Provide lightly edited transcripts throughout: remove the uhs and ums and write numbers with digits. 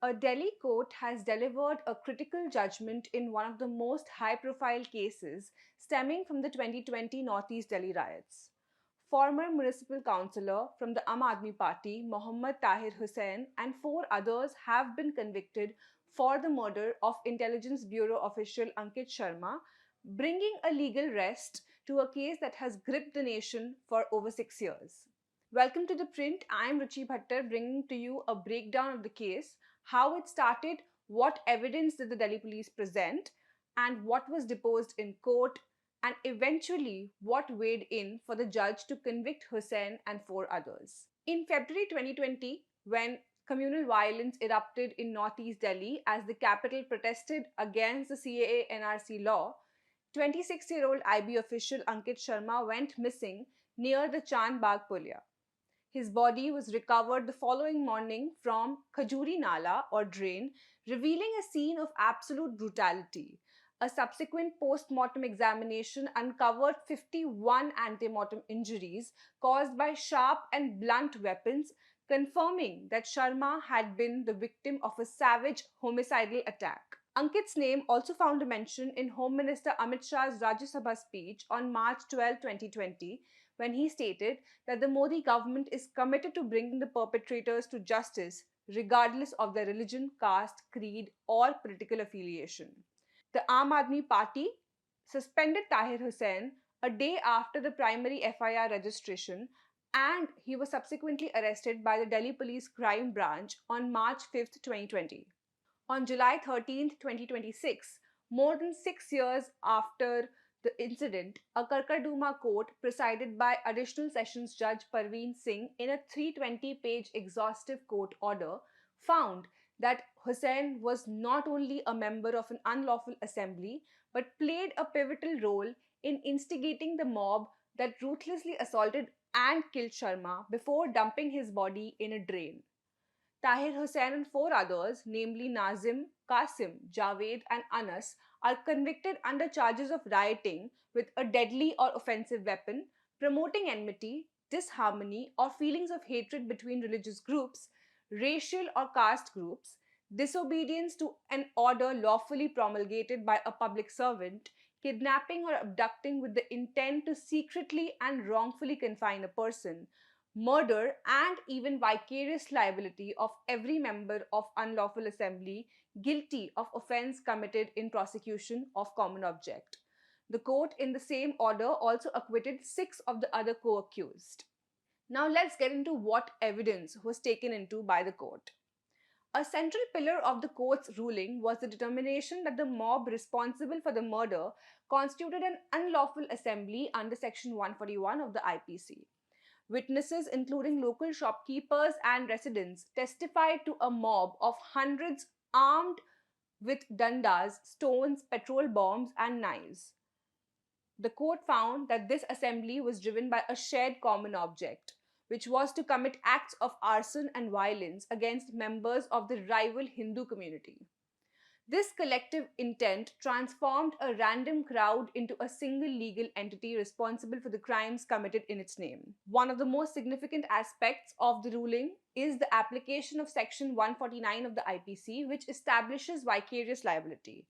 A Delhi court has delivered a critical judgment in one of the most high profile cases stemming from the 2020 Northeast Delhi riots. Former municipal councillor from the Aam Aadmi Party, Mohammad Tahir Hussain, and four others have been convicted for the murder of Intelligence Bureau official Ankit Sharma, bringing a legal rest to a case that has gripped the nation for over 6 years. Welcome to The Print. I am Ruchi Bhattar, bringing to you a breakdown of the case, how it started, what evidence did the Delhi police present, and what was deposed in court, and eventually what weighed in for the judge to convict Hussain and four others. In February 2020, when communal violence erupted in northeast Delhi as the capital protested against the CAA NRC law, 26-year-old IB official Ankit Sharma went missing near the Chand Bagh Pulia. His body was recovered the following morning from Khajuri Nala or drain, revealing a scene of absolute brutality. A subsequent post-mortem examination uncovered 51 ante-mortem injuries caused by sharp and blunt weapons, confirming that Sharma had been the victim of a savage homicidal attack. Ankit's name also found a mention in Home Minister Amit Shah's Rajya Sabha speech on March 12, 2020, when he stated that the Modi government is committed to bringing the perpetrators to justice regardless of their religion, caste, creed, or political affiliation. The Aam Aadmi Party suspended Tahir Hussain a day after the primary FIR registration, and he was subsequently arrested by the Delhi Police Crime Branch on March 5, 2020. On July 13, 2026, more than 6 years after the incident, a Karkarduma court presided by Additional Sessions Judge Parveen Singh in a 320-page exhaustive court order found that Hussain was not only a member of an unlawful assembly but played a pivotal role in instigating the mob that ruthlessly assaulted and killed Sharma before dumping his body in a drain. Tahir Hussain and four others, namely Nazim, Qasim, Javed, and Anas, are convicted under charges of rioting with a deadly or offensive weapon, promoting enmity, disharmony, or feelings of hatred between religious groups, racial or caste groups, disobedience to an order lawfully promulgated by a public servant, kidnapping or abducting with the intent to secretly and wrongfully confine a person, murder, and even vicarious liability of every member of unlawful assembly guilty of offence committed in prosecution of common object. The court, in the same order, also acquitted six of the other co-accused. Now let's get into what evidence was taken into by the court. A central pillar of the court's ruling was the determination that the mob responsible for the murder constituted an unlawful assembly under Section 141 of the IPC. Witnesses, including local shopkeepers and residents, testified to a mob of hundreds armed with dandas, stones, petrol bombs, and knives. The court found that this assembly was driven by a shared common object, which was to commit acts of arson and violence against members of the rival Hindu community. This collective intent transformed a random crowd into a single legal entity responsible for the crimes committed in its name. One of the most significant aspects of the ruling is the application of Section 149 of the IPC, which establishes vicarious liability.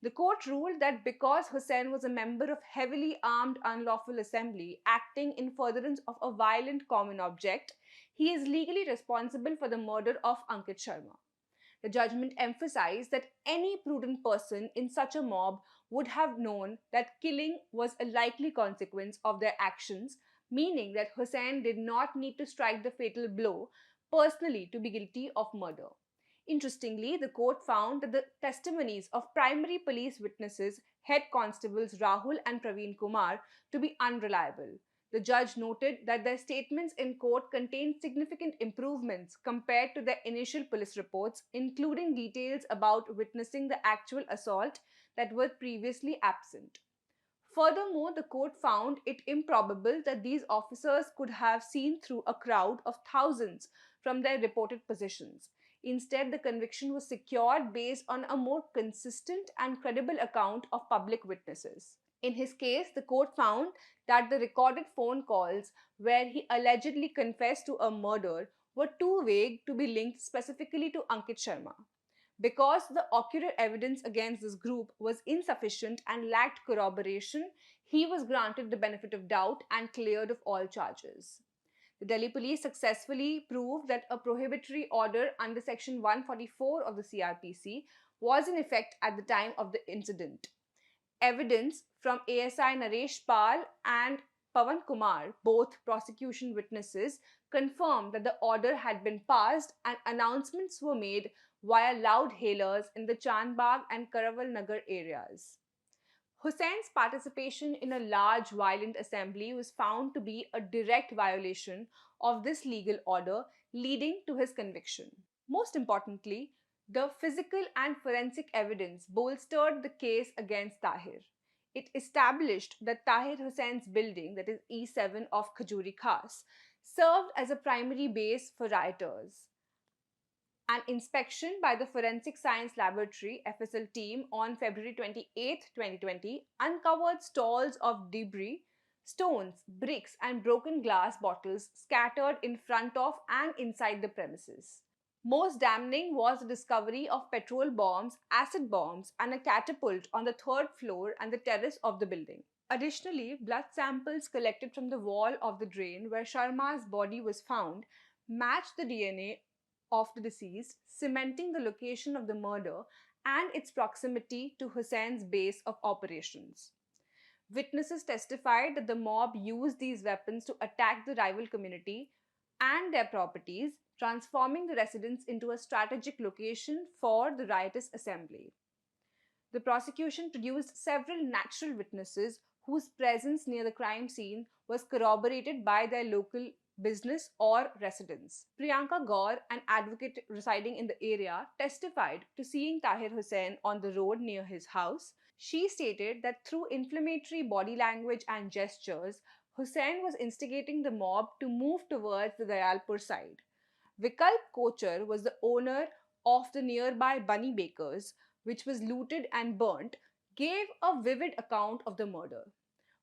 The court ruled that because Hussain was a member of heavily armed unlawful assembly acting in furtherance of a violent common object, he is legally responsible for the murder of Ankit Sharma. The judgment emphasized that any prudent person in such a mob would have known that killing was a likely consequence of their actions, meaning that Hussain did not need to strike the fatal blow personally to be guilty of murder. Interestingly, the court found that the testimonies of primary police witnesses, head constables Rahul and Praveen Kumar, to be unreliable. The judge noted that their statements in court contained significant improvements compared to their initial police reports, including details about witnessing the actual assault that were previously absent. Furthermore, the court found it improbable that these officers could have seen through a crowd of thousands from their reported positions. Instead, the conviction was secured based on a more consistent and credible account of public witnesses. In his case, the court found that the recorded phone calls where he allegedly confessed to a murder were too vague to be linked specifically to Ankit Sharma. Because the ocular evidence against this group was insufficient and lacked corroboration, he was granted the benefit of doubt and cleared of all charges. The Delhi police successfully proved that a prohibitory order under Section 144 of the CRPC was in effect at the time of the incident. Evidence from ASI Naresh Pal and Pawan Kumar, both prosecution witnesses, confirmed that the order had been passed and announcements were made via loud hailers in the Chandbagh and Karaval Nagar areas. Hussein's participation in a large violent assembly was found to be a direct violation of this legal order, leading to his conviction. Most importantly, the physical and forensic evidence bolstered the case against Tahir. It established that Tahir Hussein's building, that is E7 of Khajuri Khas, served as a primary base for rioters. An inspection by the Forensic Science Laboratory FSL team on February 28, 2020 uncovered stalls of debris, stones, bricks, and broken glass bottles scattered in front of and inside the premises. Most damning was the discovery of petrol bombs, acid bombs, and a catapult on the third floor and the terrace of the building. Additionally, blood samples collected from the wall of the drain where Sharma's body was found matched the DNA of the deceased, cementing the location of the murder and its proximity to Hussein's base of operations. Witnesses testified that the mob used these weapons to attack the rival community and their properties, transforming the residence into a strategic location for the riotous assembly. The prosecution produced several natural witnesses whose presence near the crime scene was corroborated by their local business or residence. Priyanka Gaur, an advocate residing in the area, testified to seeing Tahir Hussain on the road near his house. She stated that through inflammatory body language and gestures, Hussain was instigating the mob to move towards the Dayalpur side. Vikalp Kochar was the owner of the nearby Bunny Bakers, which was looted and burnt, gave a vivid account of the murder.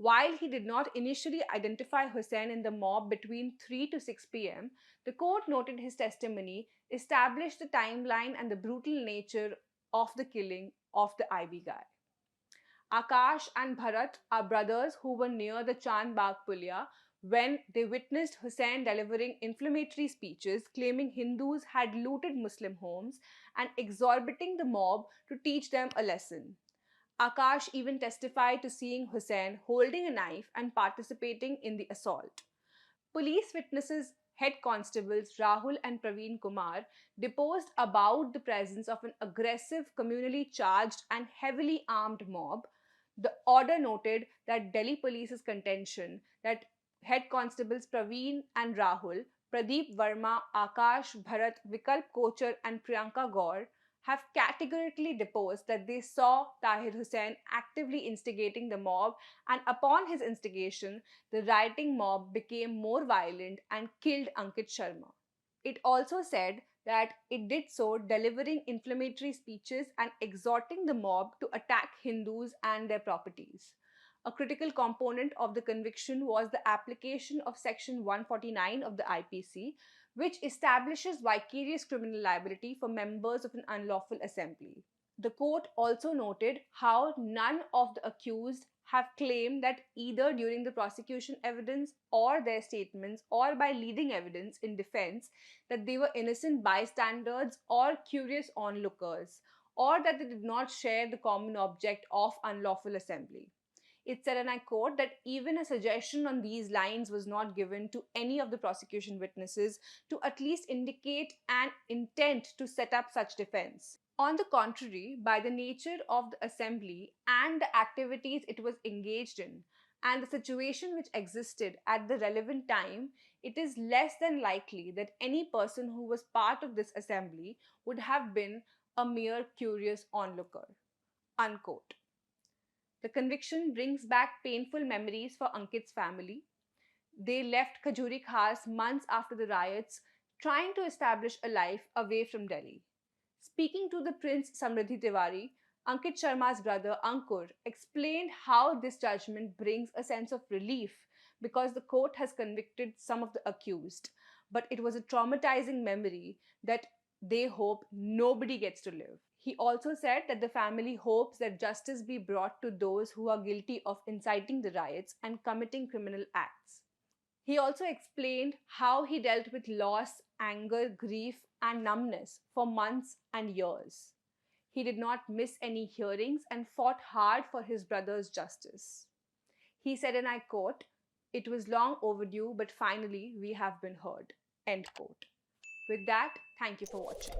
While he did not initially identify Hussain in the mob between 3 to 6 p.m., the court noted his testimony established the timeline and the brutal nature of the killing of the IB guy. Akash and Bharat are brothers who were near the Chand Bagh Pulia when they witnessed Hussain delivering inflammatory speeches claiming Hindus had looted Muslim homes and exorbiting the mob to teach them a lesson. Akash even testified to seeing Hussain holding a knife and participating in the assault. Police witnesses head constables Rahul and Praveen Kumar deposed about the presence of an aggressive, communally charged, and heavily armed mob. The order noted that Delhi police's contention that head constables Praveen and Rahul, Pradeep Verma, Akash, Bharat, Vikalp Kochar, and Priyanka Gaur have categorically deposed that they saw Tahir Hussain actively instigating the mob, and upon his instigation, the rioting mob became more violent and killed Ankit Sharma. It also said that it did so delivering inflammatory speeches and exhorting the mob to attack Hindus and their properties. A critical component of the conviction was the application of Section 149 of the IPC, which establishes vicarious criminal liability for members of an unlawful assembly. The court also noted how none of the accused have claimed that either during the prosecution evidence or their statements or by leading evidence in defense that they were innocent bystanders or curious onlookers or that they did not share the common object of unlawful assembly. It said, and I quote, that even a suggestion on these lines was not given to any of the prosecution witnesses to at least indicate an intent to set up such defense. On the contrary, by the nature of the assembly and the activities it was engaged in, and the situation which existed at the relevant time, it is less than likely that any person who was part of this assembly would have been a mere curious onlooker. Unquote. The conviction brings back painful memories for Ankit's family. They left Khajuri Khas months after the riots, trying to establish a life away from Delhi. Speaking to the Prince Samriddhi Tiwari, Ankit Sharma's brother Ankur explained how this judgment brings a sense of relief because the court has convicted some of the accused, but it was a traumatizing memory that They hope nobody gets to live. He also said that the family hopes that justice be brought to those who are guilty of inciting the riots and committing criminal acts. He also explained how he dealt with loss, anger, grief, and numbness for months and years. He did not miss any hearings and fought hard for his brother's justice. He said, and I quote, "It was long overdue, but finally we have been heard." End quote. With that, thank you for watching.